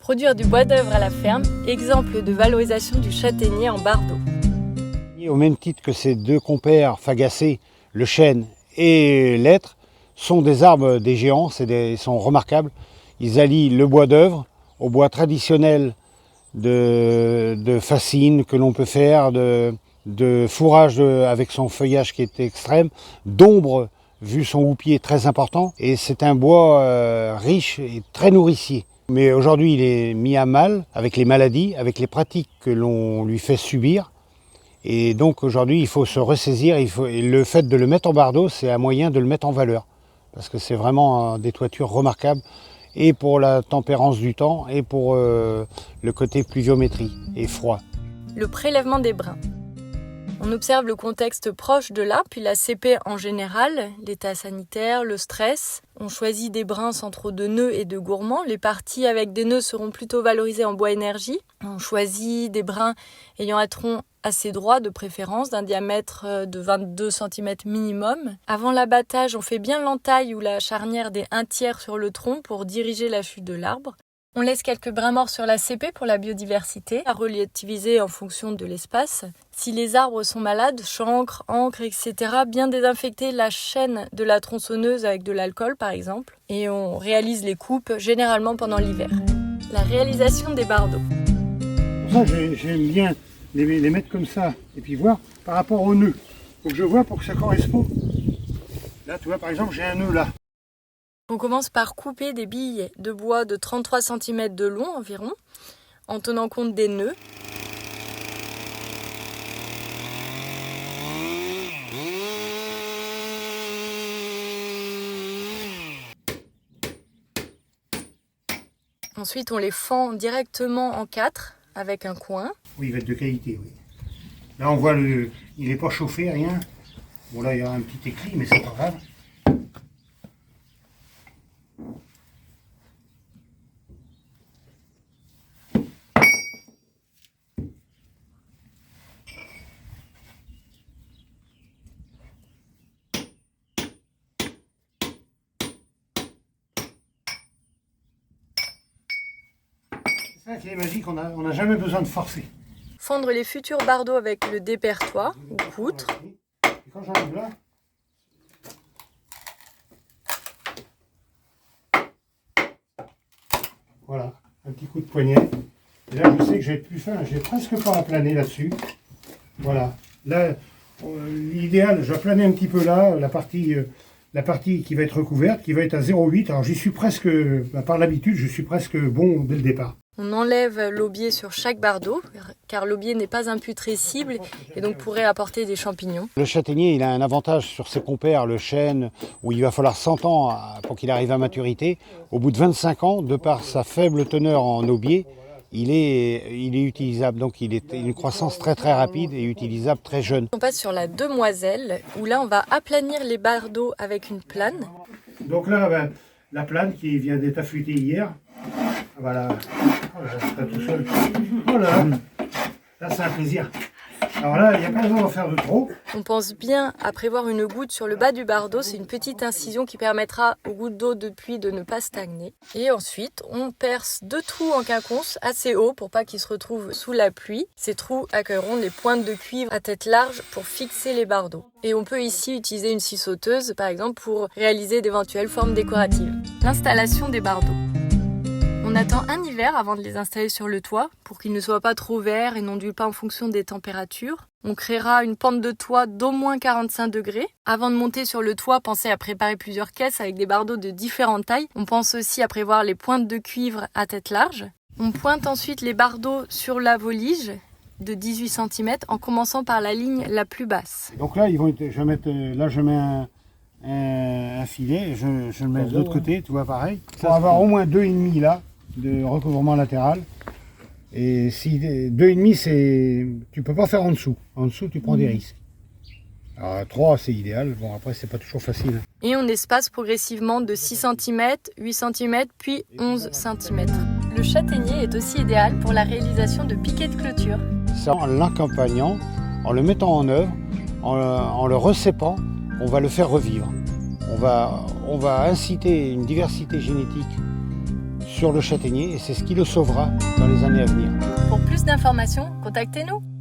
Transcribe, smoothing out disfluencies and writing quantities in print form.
Produire du bois d'œuvre à la ferme, exemple de valorisation du châtaignier en bardeau. Au même titre que ces deux compères fagacés, le chêne et l'hêtre, sont des arbres des géants, ils sont remarquables. Ils allient le bois d'œuvre au bois traditionnel de fascine que l'on peut faire, de fourrage avec son feuillage qui est extrême, d'ombre vu son houppier très important. Et c'est un bois riche et très nourricier. Mais aujourd'hui il est mis à mal avec les maladies, avec les pratiques que l'on lui fait subir. Et donc aujourd'hui il faut se ressaisir, et le fait de le mettre en bardeau, c'est un moyen de le mettre en valeur. Parce que c'est vraiment des toitures remarquables, et pour la tempérance du temps, et pour le côté pluviométrie et froid. Le prélèvement des brins. On observe le contexte proche de là, puis la CP en général, l'état sanitaire, le stress. On choisit des brins sans trop de nœuds et de gourmands. Les parties avec des nœuds seront plutôt valorisées en bois énergie. On choisit des brins ayant un tronc assez droit de préférence, d'un diamètre de 22 cm minimum. Avant l'abattage, on fait bien l'entaille ou la charnière des 1/3 sur le tronc pour diriger la chute de l'arbre. On laisse quelques brins morts sur la CP pour la biodiversité, à relativiser en fonction de l'espace. Si les arbres sont malades, chancre, encre, etc., bien désinfecter la chaîne de la tronçonneuse avec de l'alcool par exemple. Et on réalise les coupes généralement pendant l'hiver. La réalisation des bardeaux. Pour ça, j'aime bien les mettre comme ça et puis voir par rapport au nœud. Il faut que je vois pour que ça corresponde. Là, tu vois, par exemple, j'ai un nœud là. On commence par couper des billes de bois de 33 cm de long environ, en tenant compte des nœuds. Ensuite, on les fend directement en 4 avec un coin. Oui, il va être de qualité, oui. Là, on voit il n'est pas chauffé, rien. Bon, là, il y a un petit écrit, mais c'est pas grave. C'est ça qui est magique, on n'a jamais besoin de forcer. Fondre les futurs bardeaux avec le dépertoir ou poutre. Et quand j'arrive là, voilà, un petit coup de poignet. Et là, je sais que je vais être plus fin, j'ai presque pas à planer là-dessus. Voilà, là, l'idéal, je vais planer un petit peu là, la partie qui va être recouverte, qui va être à 0,8. Alors j'y suis presque, par l'habitude, je suis presque bon dès le départ. On enlève l'aubier sur chaque bardeau, car l'aubier n'est pas imputrescible et donc pourrait apporter des champignons. Le châtaignier, il a un avantage sur ses compères, le chêne, où il va falloir 100 ans pour qu'il arrive à maturité. Au bout de 25 ans, de par sa faible teneur en aubier, il est utilisable. Donc il est une croissance très très rapide et utilisable très jeune. On passe sur la demoiselle, où là on va aplanir les bardeaux avec une plane. Donc là, ben, la plane qui vient d'être affûtée hier. Voilà, c'est tout seul. Voilà, là c'est un plaisir. Alors là, il n'y a pas besoin d'en faire de trop. On pense bien à prévoir une goutte sur le bas du bardeau. C'est une petite incision qui permettra aux gouttes d'eau de pluie de ne pas stagner. Et ensuite, on perce 2 trous en quinconce assez hauts pour pas qu'ils se retrouvent sous la pluie. Ces trous accueilleront des pointes de cuivre à tête large pour fixer les bardeaux. Et on peut ici utiliser une scie sauteuse, par exemple, pour réaliser d'éventuelles formes décoratives. L'installation des bardeaux. On attend un hiver avant de les installer sur le toit pour qu'ils ne soient pas trop verts et n'ondulent pas en fonction des températures. On créera une pente de toit d'au moins 45 degrés. Avant de monter sur le toit, pensez à préparer plusieurs caisses avec des bardeaux de différentes tailles. On pense aussi à prévoir les pointes de cuivre à tête large. On pointe ensuite les bardeaux sur la volige de 18 cm en commençant par la ligne la plus basse. Donc là, je mets un filet, je le mets de l'autre côté, tu vois, pareil. Pour avoir au moins 2,5 là de recouvrement latéral. Et si 2,5, c'est, tu peux pas faire en dessous. En dessous, tu prends des risques. Alors 3, c'est idéal. Bon, après, c'est pas toujours facile. Et on espace progressivement de 6 cm, 8 cm, puis 11 cm. Le châtaignier est aussi idéal pour la réalisation de piquets de clôture. C'est en l'accompagnant, en le mettant en œuvre, en le recépant, on va le faire revivre. On va inciter une diversité génétique sur le châtaignier et c'est ce qui le sauvera dans les années à venir. Pour plus d'informations, contactez-nous.